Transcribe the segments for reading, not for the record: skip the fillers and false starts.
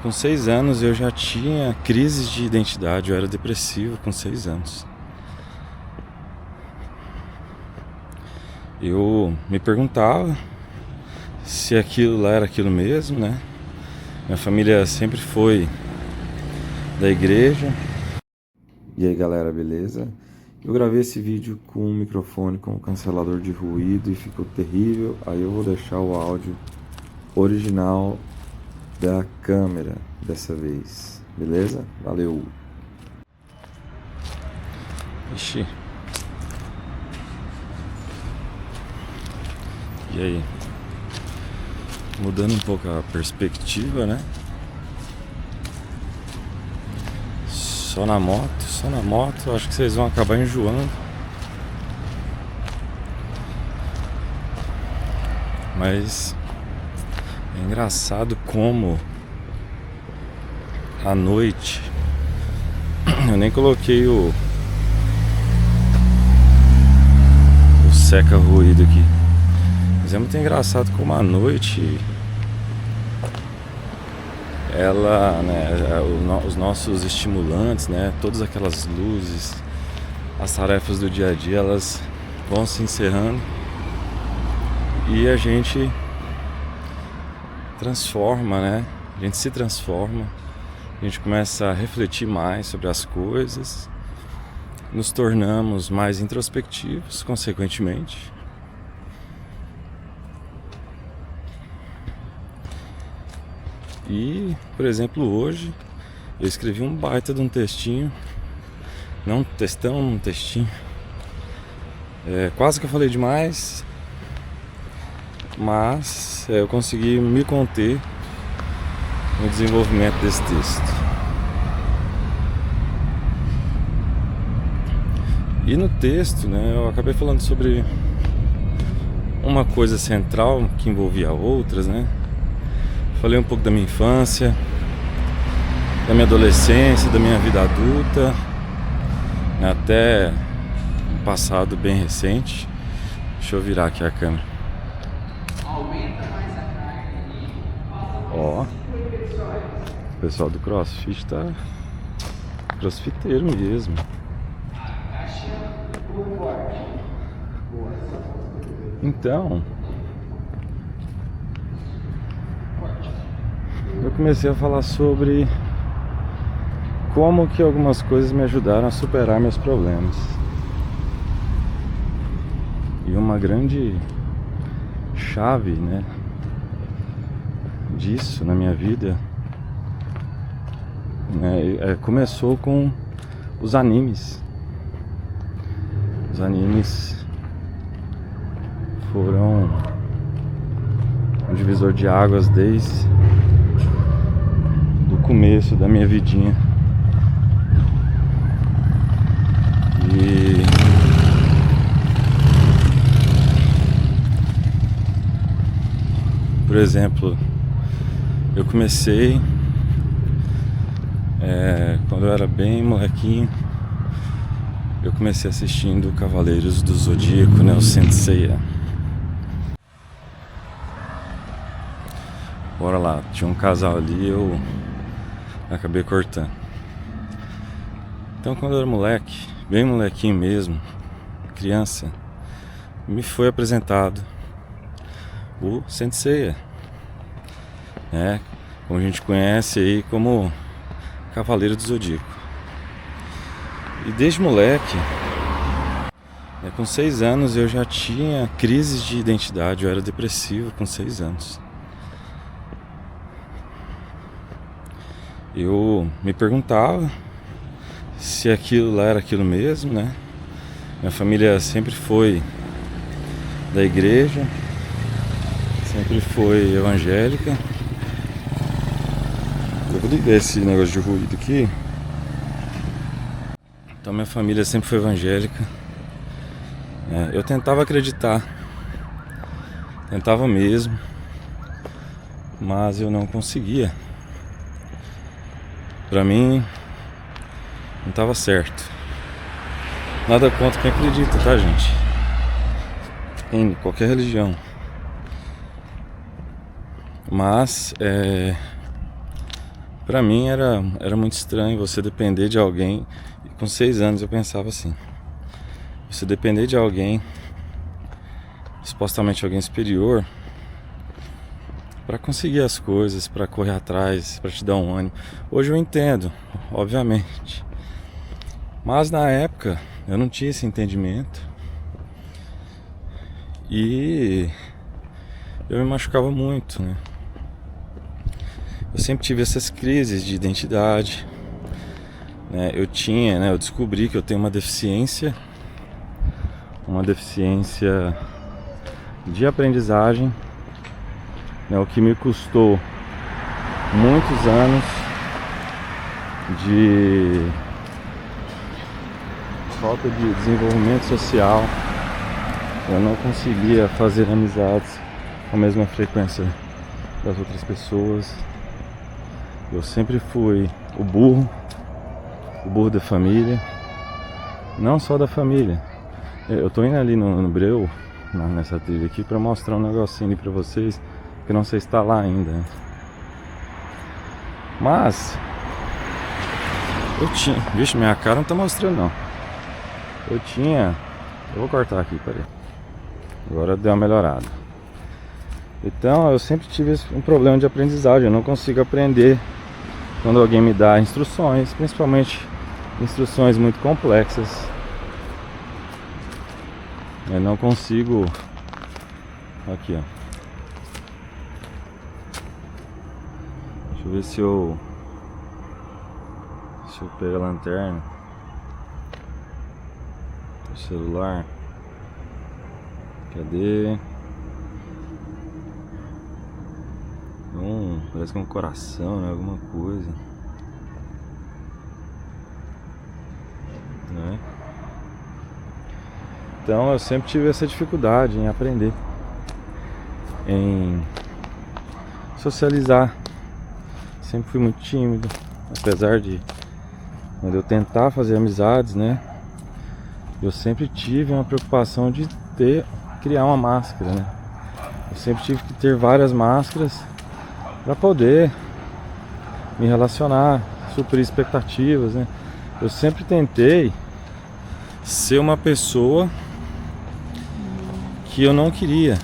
Com 6 anos eu já tinha crises de identidade, eu era depressivo com 6 anos. Eu me perguntava se aquilo lá era aquilo mesmo, né? Minha família sempre foi da igreja. E aí galera, beleza? Eu gravei esse vídeo com um microfone com cancelador de ruído e ficou terrível. Aí eu vou deixar o áudio original da câmera dessa vez, beleza? Valeu! Ixi. E aí? Mudando um pouco a perspectiva, né? Só na moto, acho que vocês vão acabar enjoando. Mas é engraçado como à noite eu nem coloquei o seca ruído aqui. Mas é muito engraçado como à noite ela, né, os nossos estimulantes, né, todas aquelas luzes, as tarefas do dia a dia, elas vão se encerrando e a gente transforma, né? A gente se transforma, a gente começa a refletir mais sobre as coisas, nos tornamos mais introspectivos, consequentemente. E, por exemplo, hoje eu escrevi um baita de um textinho, não um textão, um textinho. Quase que eu falei demais, mas eu consegui me conter no desenvolvimento desse texto. E no texto, né, eu acabei falando sobre uma coisa central que envolvia outras, né? Falei um pouco da minha infância, da minha adolescência, da minha vida adulta, até um passado bem recente. Deixa eu virar aqui a câmera. Ó, o pessoal do CrossFit tá crossfiteiro mesmo. Então, eu comecei a falar sobre como que algumas coisas me ajudaram a superar meus problemas. E uma grande chave, né, disso na minha vida, né, começou com os animes. Os animes foram um divisor de águas desde o começo da minha vidinha. E por exemplo, eu comecei quando eu era bem molequinho. Eu comecei assistindo Cavaleiros do Zodíaco, né, o Saint Seiya. Bora lá, tinha um casal ali, eu acabei cortando. Então, quando eu era moleque, bem molequinho mesmo, criança, me foi apresentado o Saint Seiya, né, como a gente conhece aí como Cavaleiro do Zodíaco. E desde moleque, com 6 anos eu já tinha crises de identidade, eu era depressivo com 6 anos. Eu me perguntava se aquilo lá era aquilo mesmo, né? Minha família sempre foi da igreja, sempre foi evangélica. Eu vou ligar esse negócio de ruído aqui. Então minha família sempre foi evangélica. Eu tentava acreditar, tentava mesmo, mas eu não conseguia. Pra mim não estava certo. Nada contra quem acredita, tá, gente? Em qualquer religião. Mas Pra mim era muito estranho você depender de alguém. E com 6 anos eu pensava assim: você depender de alguém, supostamente alguém superior, pra conseguir as coisas, pra correr atrás, pra te dar um ânimo. Hoje eu entendo, obviamente. Mas na época eu não tinha esse entendimento. E eu me machucava muito, né? Eu sempre tive essas crises de identidade, né? Eu descobri que eu tenho uma deficiência de aprendizagem, né? O que me custou muitos anos de falta de desenvolvimento social. Eu não conseguia fazer amizades com a mesma frequência das outras pessoas. Eu sempre fui o burro da família, não só da família. Eu tô indo ali no Breu, nessa trilha aqui, pra mostrar um negocinho ali pra vocês, que não sei se tá lá ainda. Mas eu tinha, vixe, minha cara não tá mostrando não. Eu vou cortar aqui, peraí. Agora deu uma melhorada. Então eu sempre tive um problema de aprendizagem. Eu não consigo aprender quando alguém me dá instruções, principalmente instruções muito complexas. Eu não consigo. Aqui, ó. Deixa eu ver se eu pego a lanterna, o celular. Cadê? Parece que é um coração, né? Alguma coisa, né? Então eu sempre tive essa dificuldade em aprender, em socializar. Sempre fui muito tímido, apesar de quando eu tentar fazer amizades, né? Eu sempre tive uma preocupação de criar uma máscara, né? Eu sempre tive que ter várias máscaras para poder me relacionar, suprir expectativas, né? Eu sempre tentei ser uma pessoa que eu não queria.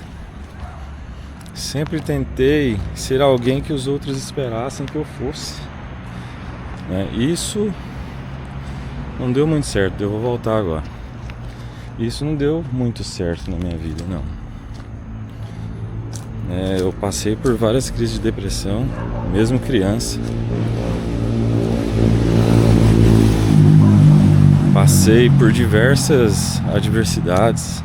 Sempre tentei ser alguém que os outros esperassem que eu fosse, né? Isso não deu muito certo. Eu vou voltar agora. Isso não deu muito certo na minha vida, não. Eu passei por várias crises de depressão, mesmo criança. Passei por diversas adversidades.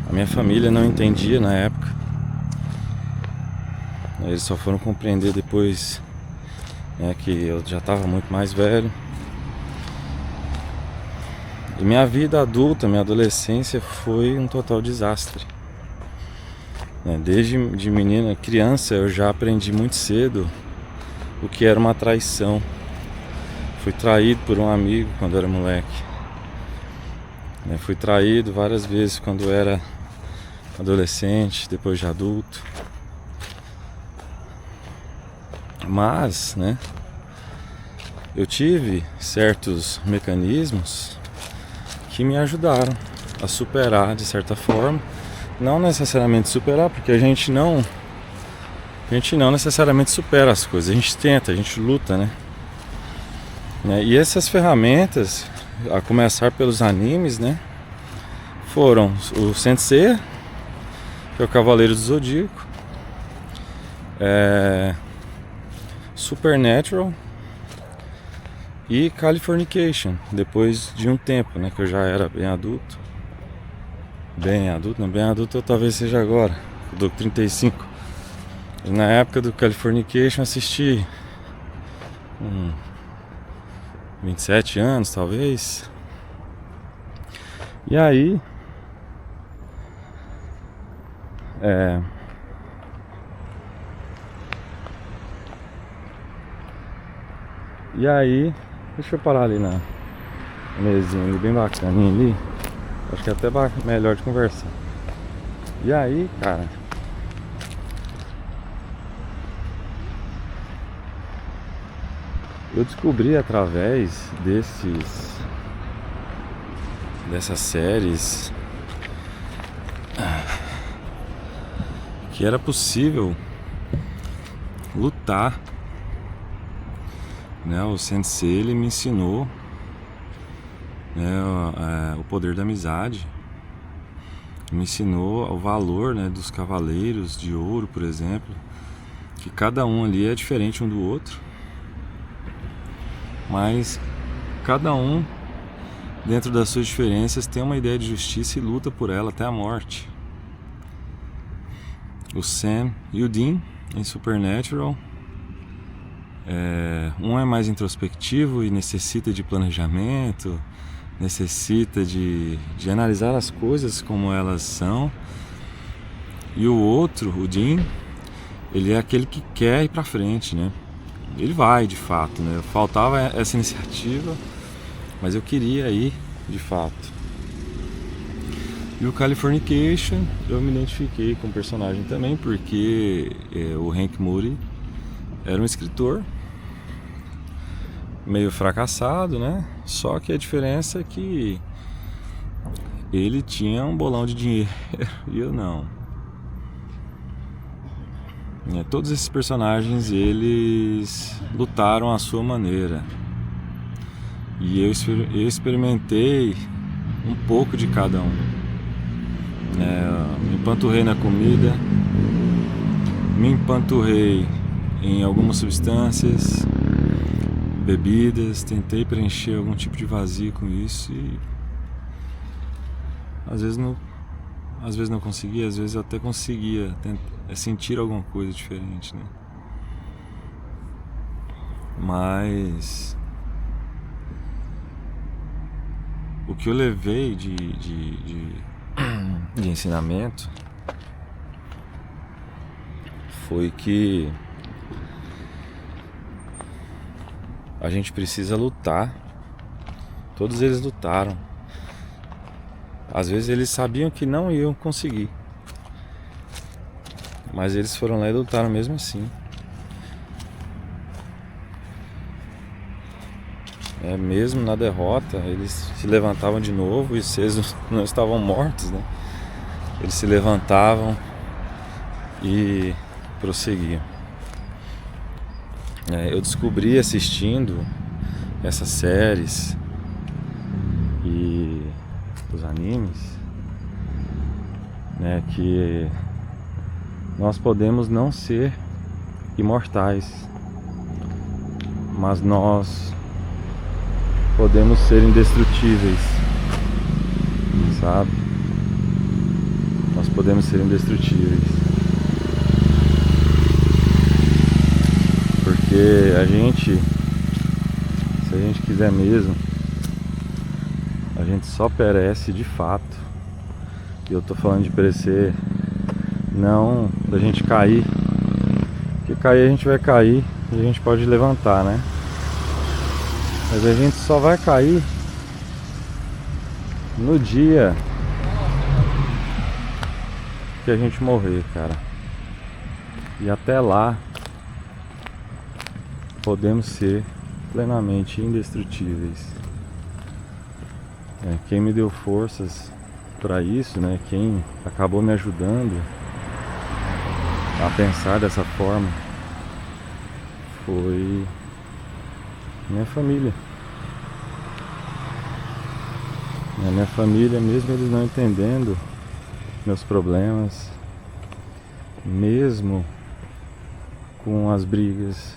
A minha família não entendia na época. Eles só foram compreender depois, né, que eu já estava muito mais velho. E minha vida adulta, minha adolescência foi um total desastre. Desde de menina, criança, eu já aprendi muito cedo o que era uma traição. Fui traído por um amigo quando era moleque. Fui traído várias vezes quando era adolescente, depois de adulto. Mas, né, eu tive certos mecanismos que me ajudaram a superar de certa forma. Não necessariamente superar, porque a gente não necessariamente supera as coisas. A gente tenta, a gente luta, né? E essas ferramentas, a começar pelos animes, né, foram o Sensei, que é o Cavaleiro do Zodíaco, Supernatural e Californication, depois de um tempo, né, que eu já era bem adulto. Bem adulto eu talvez seja agora, eu dou 35. E na época do Californication assisti 27 anos talvez. E aí deixa eu parar ali na mesinha ali, bem bacaninha ali. Acho que é até melhor de conversar. E aí, cara, Eu descobri através dessas séries que era possível lutar, né? O sensei, ele me ensinou, né, o poder da amizade, me ensinou o valor, né, dos cavaleiros de ouro, por exemplo, que cada um ali é diferente um do outro, mas cada um, dentro das suas diferenças, tem uma ideia de justiça e luta por ela até a morte. O Sam e o Dean em Supernatural, um é mais introspectivo e necessita de planejamento, necessita de analisar as coisas como elas são, e o outro, o Dean, ele é aquele que quer ir pra frente, né? Ele vai, de fato, né? Faltava essa iniciativa, mas eu queria ir, de fato. E o Californication, eu me identifiquei com o personagem também, porque o Hank Moody era um escritor meio fracassado, né? Só que a diferença é que ele tinha um bolão de dinheiro e eu não. Todos esses personagens, eles lutaram à sua maneira. E eu experimentei um pouco de cada um. Me empanturrei na comida, me empanturrei em algumas substâncias, bebidas, tentei preencher algum tipo de vazio com isso e às vezes não conseguia, às vezes eu até conseguia sentir alguma coisa diferente, né? Mas o que eu levei de ensinamento foi que a gente precisa lutar. Todos eles lutaram. Às vezes eles sabiam que não iam conseguir, mas eles foram lá e lutaram mesmo assim. Mesmo na derrota, eles se levantavam de novo, e se eles não estavam mortos, né? Eles se levantavam e prosseguiam. Eu descobri assistindo essas séries e os animes, né, que nós podemos não ser imortais, mas nós podemos ser indestrutíveis, sabe? Nós podemos ser indestrutíveis. Porque se a gente quiser mesmo, a gente só perece de fato. E eu tô falando de perecer, não da gente cair. Porque cair a gente vai cair e a gente pode levantar, né? Mas a gente só vai cair no dia que a gente morrer, cara. E até lá podemos ser plenamente indestrutíveis. Quem me deu forças para isso, né? Quem acabou me ajudando a pensar dessa forma foi minha família. Minha família, mesmo eles não entendendo meus problemas, mesmo com as brigas,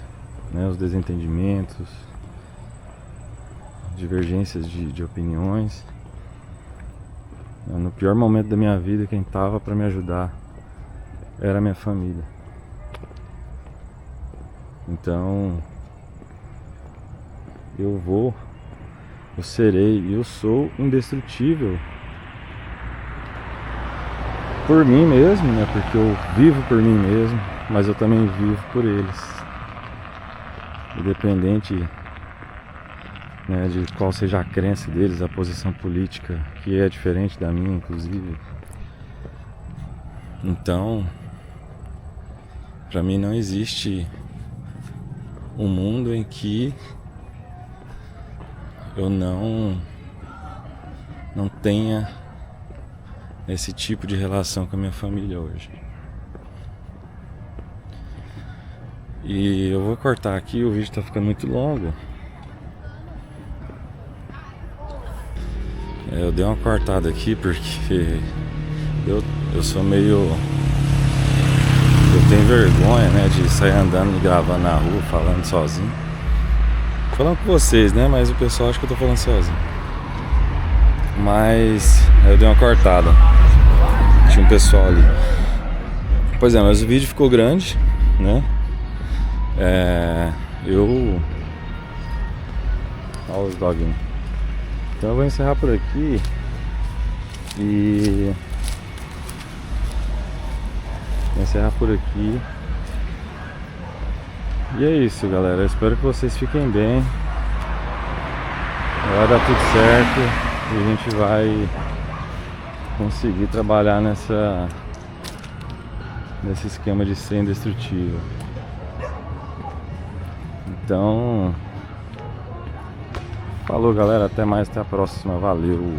né, os desentendimentos, divergências de opiniões, no pior momento da minha vida, quem estava para me ajudar era a minha família. Então eu serei, eu sou indestrutível por mim mesmo, né? Porque eu vivo por mim mesmo, mas eu também vivo por eles. Independente, né, de qual seja a crença deles, a posição política, que é diferente da minha, inclusive. Então, para mim não existe um mundo em que eu não tenha esse tipo de relação com a minha família hoje. E eu vou cortar aqui, o vídeo tá ficando muito longo. Eu dei uma cortada aqui porque eu sou meio... Eu tenho vergonha, né, de sair andando e gravando na rua, falando sozinho. Falando com vocês, né, mas o pessoal acha que eu tô falando sozinho. Mas eu dei uma cortada. Tinha um pessoal ali. Pois é, mas o vídeo ficou grande, né? Olha os doguinhos. Então eu vou encerrar por aqui. E... Vou encerrar por aqui. E é isso, galera. Eu espero que vocês fiquem bem. Vai dar tudo certo. E a gente vai conseguir trabalhar nesse esquema de ser indestrutível. Então, falou, galera, até mais, até a próxima, valeu.